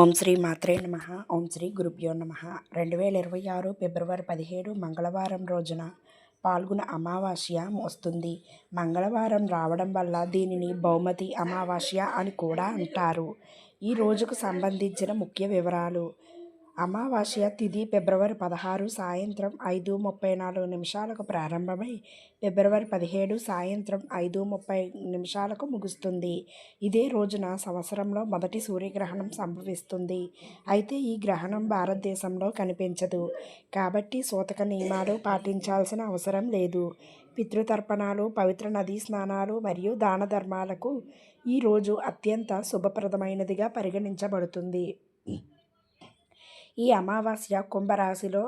ఓం శ్రీ మాత్రే నమః. ఓం శ్రీ గురుభ్యో నమః. 2026 ఫిబ్రవరి 17 మంగళవారం రోజున పాల్గొన అమావాస్య వస్తుంది. మంగళవారం రావడం వల్ల దీనిని బహుమతి అమావాస్య అని కూడా అంటారు. ఈ రోజుకు సంబంధించిన ముఖ్య వివరాలు. అమావాస్య తిథి ఫిబ్రవరి 16 సాయంత్రం 5:34 ప్రారంభమై ఫిబ్రవరి 17 సాయంత్రం 5:30 ముగుస్తుంది. ఇదే రోజున సంవత్సరంలో మొదటి సూర్యగ్రహణం సంభవిస్తుంది. అయితే ఈ గ్రహణం భారతదేశంలో కనిపించదు. కాబట్టి సూతక నియమాలు పాటించాల్సిన అవసరం లేదు. పితృతర్పణాలు, పవిత్ర నదీ స్నానాలు మరియు దాన ధర్మాలకు ఈరోజు అత్యంత శుభప్రదమైనదిగా పరిగణించబడుతుంది. ఈ అమావాస్య కుంభరాశిలో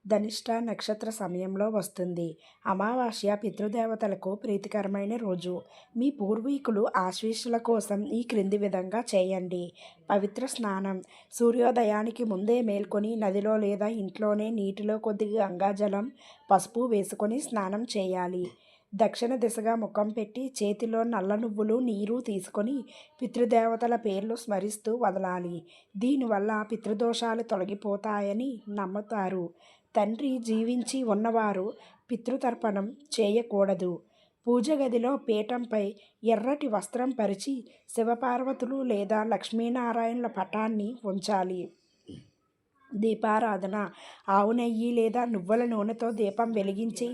ధనిష్ట నక్షత్ర సమయంలో వస్తుంది. అమావాస్య పితృదేవతలకు ప్రీతికరమైన రోజు. మీ పూర్వీకులు ఆశీస్సుల కోసం ఈ క్రింది విధంగా చేయండి. పవిత్ర స్నానం. సూర్యోదయానికి ముందే మేల్కొని నదిలో లేదా ఇంట్లోనే నీటిలో కొద్దిగా గంగాజలం, పసుపు వేసుకొని స్నానం చేయాలి. దక్షిణ దిశగా ముఖం పెట్టి చేతిలో నల్ల నువ్వులు, నీరు తీసుకొని పితృదేవతల పేర్లు స్మరిస్తూ వదలాలి. దీనివల్ల పితృదోషాలు తొలగిపోతాయని నమ్ముతారు. తండ్రి జీవించి ఉన్నవారు పితృతర్పణం చేయకూడదు. పూజ గదిలో పీఠంపై ఎర్రటి వస్త్రం పరిచి శివపార్వతులు లేదా లక్ష్మీనారాయణుల పటాన్ని ఉంచాలి. దీపారాధన. ఆవు నెయ్యి లేదా నువ్వుల నూనెతో దీపం వెలిగించి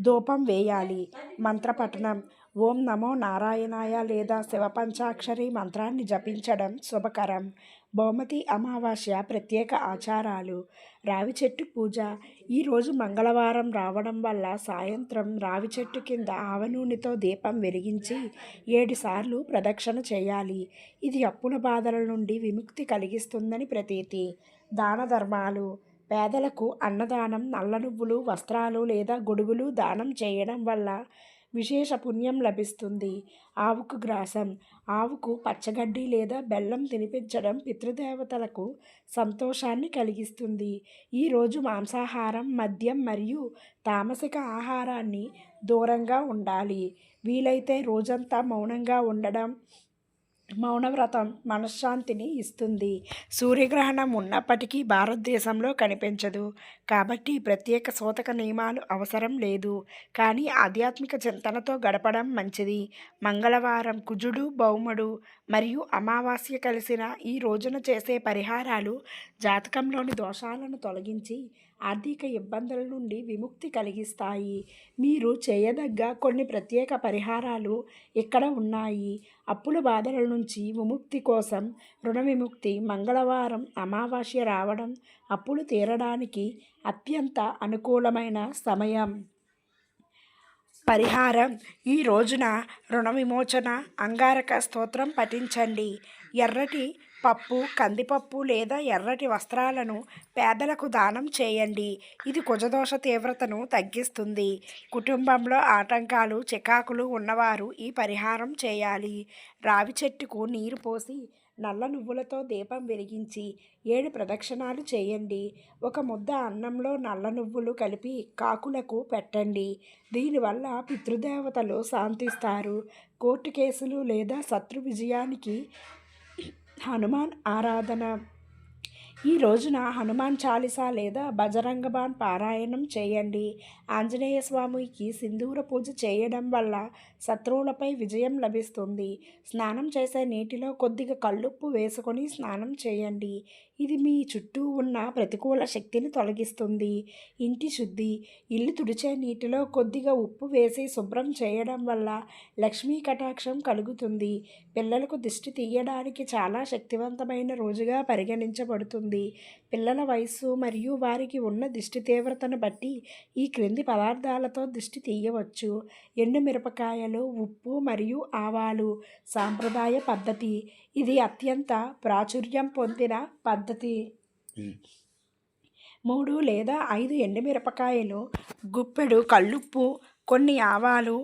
ధూపం వేయాలి. మంత్రపఠనం. ఓం నమో నారాయణాయ లేదా శివపంచాక్షరి మంత్రాన్ని జపించడం శుభకరం. బహుమతి అమావాస్య ప్రత్యేక ఆచారాలు. రావి చెట్టు పూజ. ఈరోజు మంగళవారం రావడం వల్ల సాయంత్రం రావి చెట్టు కింద ఆవ నూనెతో దీపం వెలిగించి 7 సార్లు ప్రదక్షిణ చేయాలి. ఇది అప్పుల బాధల నుండి విముక్తి కలిగిస్తుందని ప్రతీతి. దాన ధర్మాలు. పేదలకు అన్నదానం, నల్ల నువ్వులు, వస్త్రాలు లేదా గొడుగులు దానం చేయడం వల్ల విశేష పుణ్యం లభిస్తుంది. ఆవుకు గ్రాసం. ఆవుకు పచ్చగడ్డి లేదా బెల్లం తినిపించడం పితృదేవతలకు సంతోషాన్ని కలిగిస్తుంది. ఈరోజు మాంసాహారం, మద్యం మరియు తామసిక ఆహారాన్ని దూరంగా ఉండాలి. వీలైతే రోజంతా మౌనంగా ఉండడం, మౌనవ్రతం మనశ్శాంతిని ఇస్తుంది. సూర్యగ్రహణం ఉన్నప్పటికీ భారతదేశంలో కనిపించదు. కాబట్టి ప్రత్యేక సూతక నియమాలు అవసరం లేదు. కానీ ఆధ్యాత్మిక చింతనతో గడపడం మంచిది. మంగళవారం కుజుడు, భౌముడు మరియు అమావాస్య కలిసిన ఈ రోజున చేసే పరిహారాలు జాతకంలోని దోషాలను తొలగించి ఆర్థిక ఇబ్బందుల నుండి విముక్తి కలిగిస్తాయి. మీరు చేయదగ్గ కొన్ని ప్రత్యేక పరిహారాలు ఇక్కడ ఉన్నాయి. అప్పుల బాధల నుంచి విముక్తి కోసం రుణ విముక్తి. మంగళవారం అమావాస్య రావడం అప్పులు తీరడానికి అత్యంత అనుకూలమైన సమయం. పరిహారం. ఈ రోజున రుణ విమోచన అంగారక స్తోత్రం పఠించండి. ఎర్రటి పప్పు, కందిపప్పు లేదా ఎర్రటి వస్త్రాలను పేదలకు దానం చేయండి. ఇది కుజదోష తీవ్రతను తగ్గిస్తుంది. కుటుంబంలో ఆటంకాలు, చికాకులు ఉన్నవారు ఈ పరిహారం చేయాలి. రావి చెట్టుకు నీరు పోసి నల్ల నువ్వులతో దీపం వెలిగించి 7 ప్రదక్షిణాలు చేయండి. ఒక ముద్ద అన్నంలో నల్ల నువ్వులు కలిపి కాకులకు పెట్టండి. దీనివల్ల పితృదేవతలు శాంతిస్తారు. కోర్టు కేసులు లేదా శత్రు విజయానికి హనుమాన్ ఆరాధన. ఈ రోజున హనుమాన్ చాలీసా లేదా బజరంగబాన్ పారాయణం చేయండి. ఆంజనేయ స్వామికి సింధూర పూజ చేయడం వల్ల శత్రువులపై విజయం లభిస్తుంది. స్నానం చేసే నీటిలో కొద్దిగా కల్లుప్పు వేసుకొని స్నానం చేయండి. ఇది మీ చుట్టూ ఉన్న ప్రతికూల శక్తిని తొలగిస్తుంది. ఇంటి శుద్ధి. ఇల్లు తుడిచే నీటిలో కొద్దిగా ఉప్పు వేసి శుభ్రం చేయడం వల్ల లక్ష్మీ కటాక్షం కలుగుతుంది. పిల్లలకు దిష్టి తీయడానికి చాలా శక్తివంతమైన రోజుగా పరిగణించబడుతుంది. పిల్లల వయస్సు మరియు వారికి ఉన్న దిష్టి తీవ్రతను బట్టి ఈ క్రింది పదార్థాలతో దిష్టి తీయవచ్చు. ఎండుమిరపకాయలు, ఉప్పు మరియు ఆవాలు. సాంప్రదాయ పద్ధతి. ఇది అత్యంత ప్రాచుర్యం పొందిన పద్ధతి. 3 లేదా 5 ఎండుమిరపకాయలు, గుప్పెడు కల్లుప్పు, కొన్ని ఆవాలు.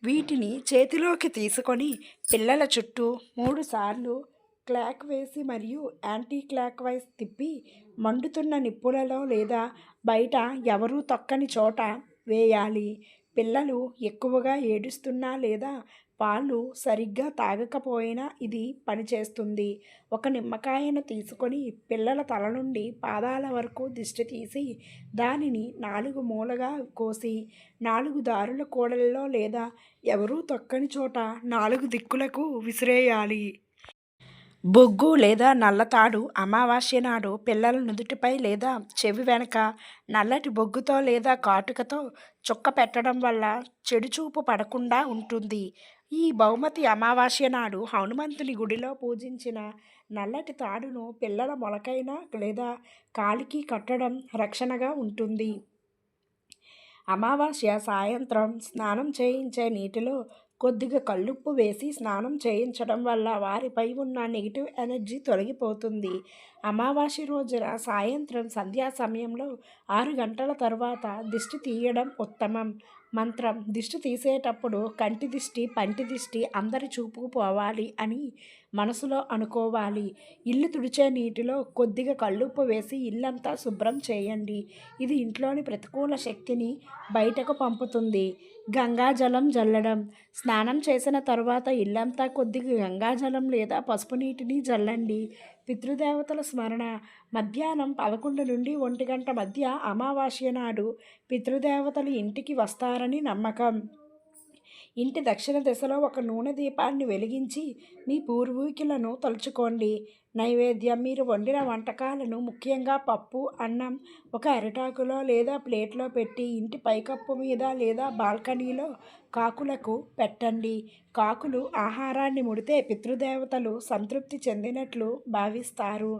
వీటిని చేతిలోకి తీసుకొని పిల్లల చుట్టూ 3 సార్లు క్లాక్ వేసి మరియు యాంటీ క్లాక్ వైజ్ తిప్పి మండుతున్న నిప్పులలో లేదా బయట ఎవరూ తొక్కని చోట వేయాలి. పిల్లలు ఎక్కువగా ఏడుస్తున్నా లేదా పాలు సరిగ్గా తాగకపోయినా ఇది పనిచేస్తుంది. ఒక నిమ్మకాయను తీసుకొని పిల్లల తల నుండి పాదాల వరకు దిష్టి తీసి దానిని 4 మూలగా కోసి 4 దారుల కూడలిలో లేదా ఎవరూ తొక్కని చోట 4 దిక్కులకు విసిరేయాలి. బొగ్గు లేదా నల్లతాడు అమావాస్య నాడు పిల్లల నుదుటిపై లేదా చెవి వెనక నల్లటి బొగ్గుతో లేదా కాటుకతో చుక్క పెట్టడం వల్ల చెడు చూపు పడకుండా ఉంటుంది. ఈ బహుమతి అమావాస్య నాడు హనుమంతుని గుడిలో పూజించిన నల్లటి తాడును పిల్లల మొలకైన లేదా కాలికి కట్టడం రక్షణగా ఉంటుంది. అమావాస్య సాయంత్రం స్నానం చేయించే నీటిలో కొద్దిగా కల్లుప్పు వేసి స్నానం చేయించడం వల్ల వారిపై ఉన్న నెగిటివ్ ఎనర్జీ తొలగిపోతుంది. అమావాస్య రోజున సాయంత్రం సంధ్యా సమయంలో 6 గంటల తర్వాత దిష్టి తీయడం ఉత్తమం. మంత్రం: దిష్టి తీసేటప్పుడు కంటి దిష్టి, పంటి దిష్టి అందరి చూపుకు పోవాలి అని మనసులో అనుకోవాలి. ఇల్లు తుడిచే నీటిలో కొద్దిగా కల్లుప్పు వేసి ఇల్లంతా శుభ్రం చేయండి. ఇది ఇంట్లోని ప్రతికూల శక్తిని బయటకు పంపుతుంది. గంగాజలం జల్లడం: స్నానం చేసిన తర్వాత ఇల్లంతా కొద్దిగా గంగాజలం లేదా పసుపు నీటిని జల్లండి. పితృదేవతల స్మరణ: మధ్యాహ్నం 11 నుండి 1 గంట మధ్య అమావాస్య నాడు పితృదేవతలు ఇంటికి వస్తారని నమ్మకం. ఇంటి దక్షిణ దిశలో ఒక నూనె దీపాన్ని వెలిగించి మీ పూర్వీకులను తలుచుకోండి. నైవేద్యం: మీరు వండిన వంటకాలను, ముఖ్యంగా పప్పు, అన్నం ఒక అరిటాకులో లేదా ప్లేట్లో పెట్టి ఇంటి పైకప్పు మీద లేదా బాల్కనీలో కాకులకు పెట్టండి. కాకులు ఆహారాన్ని ముడితే పితృదేవతలు సంతృప్తి చెందినట్లు భావిస్తారు.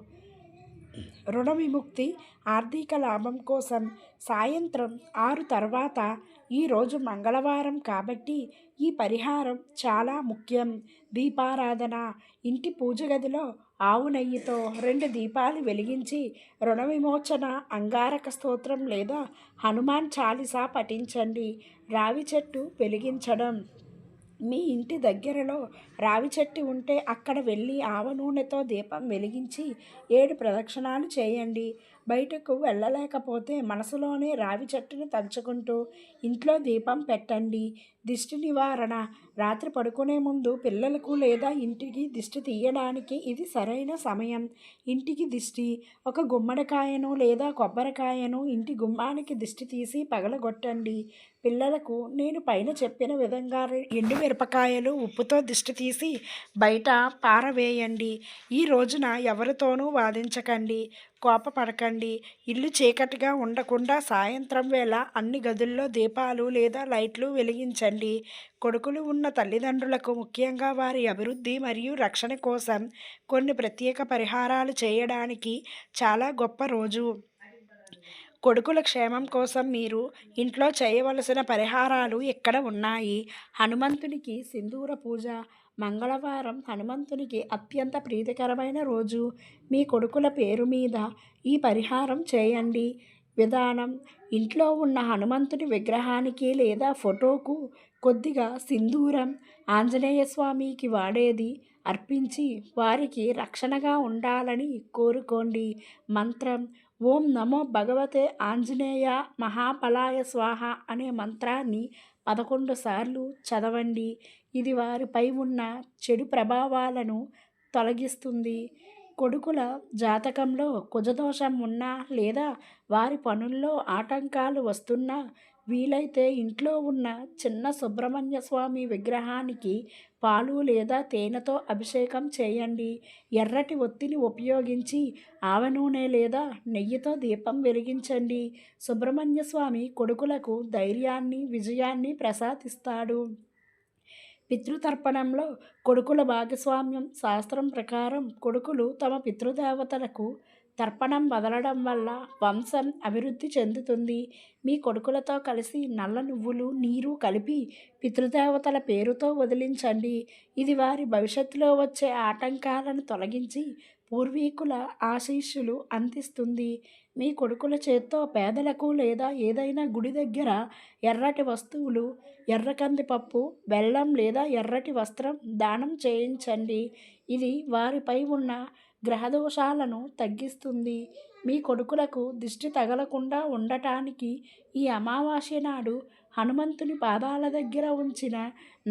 రుణ విముక్తి: ఆర్థిక లాభం కోసం సాయంత్రం 6 తర్వాత ఈరోజు మంగళవారం కాబట్టి ఈ పరిహారం చాలా ముఖ్యం. దీపారాధన: ఇంటి పూజ గదిలో ఆవు నెయ్యితో 2 దీపాలు వెలిగించి రుణ విమోచన అంగారక స్తోత్రం లేదా హనుమాన్ చాలీసా పఠించండి. రావి చెట్టు వెలిగించడం: మీ ఇంటి దగ్గరలో రావి చెట్టు ఉంటే అక్కడ వెళ్ళి ఆవ నూనెతో దీపం వెలిగించి 7 ప్రదక్షిణాలు చేయండి. బయటకు వెళ్ళలేకపోతే మనసులోనే రావి చెట్టును తలుచుకుంటూ ఇంట్లో దీపం పెట్టండి. దిష్టి నివారణ: రాత్రి పడుకునే ముందు పిల్లలకు లేదా ఇంటికి దిష్టి తీయడానికి ఇది సరైన సమయం. ఇంటికి దిష్టి: ఒక గుమ్మడికాయను లేదా కొబ్బరికాయను ఇంటి గుమ్మానికి దిష్టి తీసి పగలగొట్టండి. పిల్లలకు నేను పైన చెప్పిన విధంగా ఎండుమిరపకాయలు ఉప్పుతో దిష్టి తీసి బయట పారవేయండి. ఈ రోజున ఎవరితోనూ వాదించకండి, కోపపడకండి. ఇల్లు చీకటిగా ఉండకుండా సాయంత్రం వేళ అన్ని గదుల్లో దీపాలు లేదా లైట్లు వెలిగించండి. కొడుకులు ఉన్న తల్లిదండ్రులకు ముఖ్యంగా వారి అభివృద్ధి మరియు రక్షణ కోసం కొన్ని ప్రత్యేక పరిహారాలు చేయడానికి చాలా గొప్ప రోజు. కొడుకుల క్షేమం కోసం మీరు ఇంట్లో చేయవలసిన పరిహారాలు ఇక్కడ ఉన్నాయి. హనుమంతునికి సింధూర పూజ: మంగళవారం హనుమంతునికి అత్యంత ప్రీతికరమైన రోజు. మీ కొడుకుల పేరు మీద ఈ పరిహారం చేయండి. విధానం: ఇంట్లో ఉన్న హనుమంతుని విగ్రహానికి లేదా ఫోటోకు కొద్దిగా సింధూరం, ఆంజనేయ స్వామికి వాడేది అర్పించి వారికి రక్షణగా ఉండాలని కోరుకోండి. మంత్రం: ఓం నమో భగవతే ఆంజనేయ మహాబలాయ స్వాహ అనే మంత్రాన్ని 11 సార్లు చదవండి. ఇది వారిపై ఉన్న చెడు ప్రభావాలను తొలగిస్తుంది. కొడుకుల జాతకంలో కుజదోషం ఉన్నా లేదా వారి పనుల్లో ఆటంకాలు వస్తున్నా వీలైతే ఇంట్లో ఉన్న చిన్న సుబ్రహ్మణ్య స్వామి విగ్రహానికి పాలు లేదా తేనెతో అభిషేకం చేయండి. ఎర్రటి ఒత్తిని ఉపయోగించి ఆవ నూనె లేదా నెయ్యితో దీపం వెలిగించండి. సుబ్రహ్మణ్య స్వామి కొడుకులకు ధైర్యాన్ని, విజయాన్ని ప్రసాదిస్తాడు. పితృతర్పణంలో కొడుకుల భాగస్వామ్యం: శాస్త్రం ప్రకారం కొడుకులు తమ పితృదేవతలకు తర్పణం వదలడం వల్ల వంశం అభివృద్ధి చెందుతుంది. మీ కొడుకులతో కలిసి నల్ల నువ్వులు, నీరు కలిపి పితృదేవతల పేరుతో వదిలించండి. ఇది వారి భవిష్యత్తులో వచ్చే ఆటంకాలను తొలగించి పూర్వీకుల ఆశీస్సులు అందిస్తుంది. మీ కొడుకుల చేత్తో పేదలకు లేదా ఏదైనా గుడి దగ్గర ఎర్రటి వస్తువులు, ఎర్ర కందిపప్పు, బెల్లం లేదా ఎర్రటి వస్త్రం దానం చేయించండి. ఇది వారిపై ఉన్న గ్రహదోషాలను తగ్గిస్తుంది. మీ కొడుకులకు దిష్టి తగలకుండా ఉండటానికి ఈ అమావాస్య నాడు హనుమంతుని పాదాల దగ్గర ఉంచిన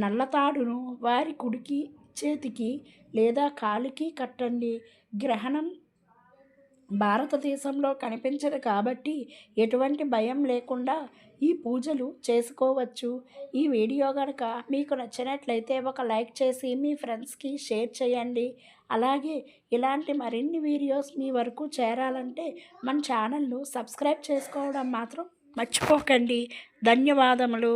నల్లతాడును వారి కుడికి చేతికి లేదా కాలికి కట్టండి. గ్రహణం భారతదేశంలో కనిపించదు కాబట్టి ఎటువంటి భయం లేకుండా ఈ పూజలు చేసుకోవచ్చు. ఈ వీడియో కనుక మీకు నచ్చినట్లయితే ఒక లైక్ చేసి మీ ఫ్రెండ్స్కి షేర్ చేయండి. అలాగే ఇలాంటి మరిన్ని వీడియోస్ మీ వరకు చేరాలంటే మన ఛానల్ను సబ్స్క్రైబ్ చేసుకోవడం మాత్రం మర్చిపోకండి. ధన్యవాదములు.